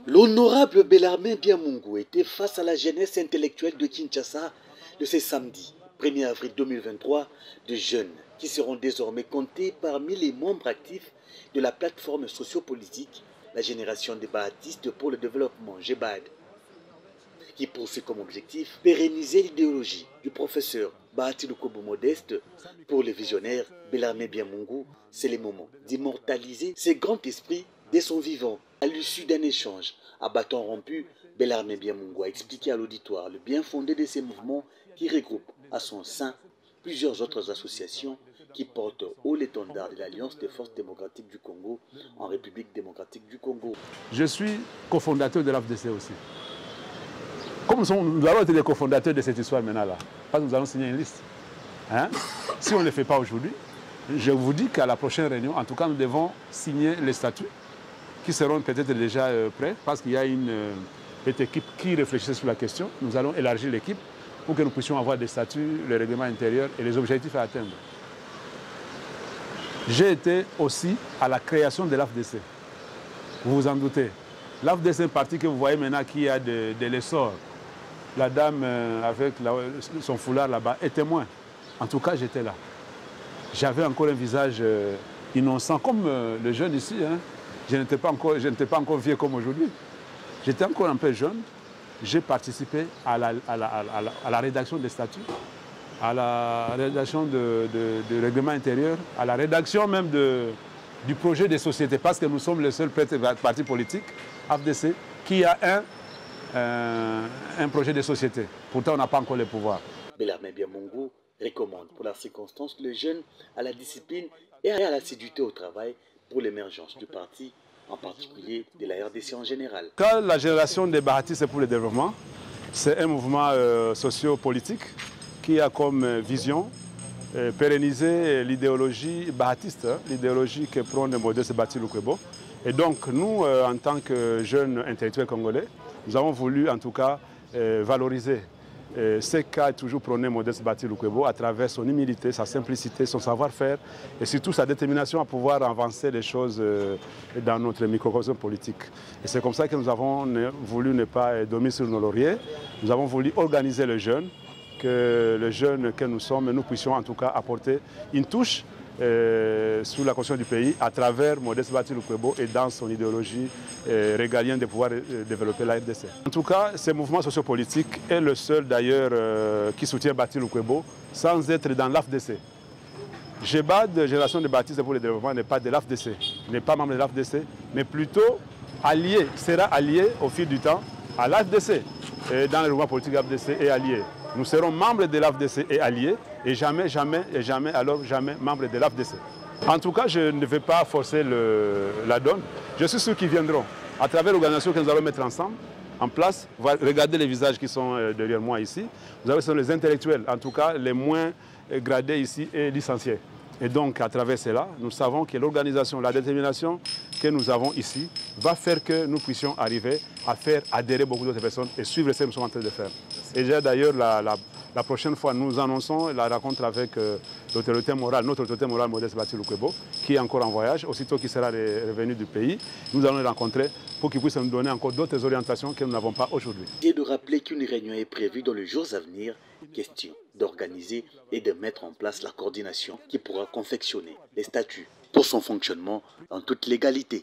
L'honorable Bellarmin Biamungu était face à la jeunesse intellectuelle de Kinshasa de ce samedi 1er avril 2023, de jeunes qui seront désormais comptés parmi les membres actifs de la plateforme sociopolitique La Génération des Baatistes pour le Développement, GEBAD, qui poursuit comme objectif pérenniser l'idéologie du professeur Bahati Lukwebo Modeste. Pour les visionnaires Bellarmin Biamungu, c'est le moment d'immortaliser ce grand esprit dès son vivant. À l'issue d'un échange à bâton rompu, Bellarmin Biamungu a expliqué à l'auditoire le bien fondé de ces mouvements qui regroupent à son sein plusieurs autres associations qui portent haut l'étendard de l'Alliance des forces démocratiques du Congo en République démocratique du Congo. Je suis cofondateur de l'AFDC aussi. Comme nous allons être les cofondateurs de cette histoire maintenant là, parce que nous allons signer une liste. Hein? Si on ne le fait pas aujourd'hui, je vous dis qu'à la prochaine réunion, en tout cas, nous devons signer les statuts qui seront peut-être déjà prêts, parce qu'il y a une petite équipe qui réfléchit sur la question. Nous allons élargir l'équipe pour que nous puissions avoir des statuts, le règlement intérieur et les objectifs à atteindre. J'ai été aussi à la création de l'AFDC. Vous vous en doutez. L'AFDC, c'est un parti que vous voyez maintenant qui a de l'essor. La dame avec son foulard là-bas est témoin. En tout cas, j'étais là. J'avais encore un visage innocent, comme le jeune ici. Hein. Je n'étais pas encore vieux comme aujourd'hui. J'étais encore un peu jeune. J'ai participé à la rédaction des statuts, à la rédaction du règlement intérieur, à la rédaction même du projet des sociétés, parce que nous sommes le seul parti politique, AFDC, qui a un projet de société. Pourtant, on n'a pas encore le pouvoir. Bellarmin Biamungu recommande pour la circonstance les jeunes à la discipline et à l'assiduité au travail pour l'émergence du parti, en particulier de la RDC en général. Quand la génération des Baatistes pour le développement, c'est un mouvement socio-politique qui a comme vision pérenniser l'idéologie baatiste, l'idéologie que prône Modeste Bahati Lukwebo. Et donc nous, en tant que jeunes intellectuels congolais, nous avons voulu en tout cas valoriser ce qu'a toujours prôné Modeste Bahati Lukwebo à travers son humilité, sa simplicité, son savoir-faire et surtout sa détermination à pouvoir avancer les choses dans notre microcosme politique. Et c'est comme ça que nous avons voulu ne pas dormir sur nos lauriers. Nous avons voulu organiser les jeunes, que les jeunes que nous sommes, nous puissions en tout cas apporter une touche sur la construction du pays à travers Modeste Bahati Lukwebo et dans son idéologie régalienne de pouvoir développer la RDC. En tout cas, ce mouvement sociopolitique est le seul d'ailleurs qui soutient Bahati Lukwebo sans être dans l'AFDC. GEBAD, Génération des Baatistes pour le Développement, n'est pas de l'AFDC, n'est pas membre de l'AFDC, mais plutôt allié, sera allié au fil du temps à l'AFDC. Dans le mouvement politique AFDC est allié. Nous serons membres de l'AFDC et alliés, et jamais membres de l'AFDC. En tout cas, je ne vais pas forcer la donne. Je suis sûr qu'ils viendront. À travers l'organisation que nous allons mettre ensemble, en place, regardez les visages qui sont derrière moi ici. Vous avez les intellectuels, en tout cas les moins gradés ici et licenciés. Et donc, à travers cela, nous savons que l'organisation, la détermination que nous avons ici va faire que nous puissions arriver à faire adhérer beaucoup d'autres personnes et suivre ce que nous sommes en train de faire. Et déjà d'ailleurs, la prochaine fois, nous annonçons la rencontre avec l'autorité morale, notre autorité morale Modeste Bahati Lukwebo, qui est encore en voyage. Aussitôt qu'il sera revenu du pays, nous allons le rencontrer pour qu'il puisse nous donner encore d'autres orientations que nous n'avons pas aujourd'hui. Et de rappeler qu'une réunion est prévue dans les jours à venir, question d'organiser et de mettre en place la coordination qui pourra confectionner les statuts pour son fonctionnement en toute légalité.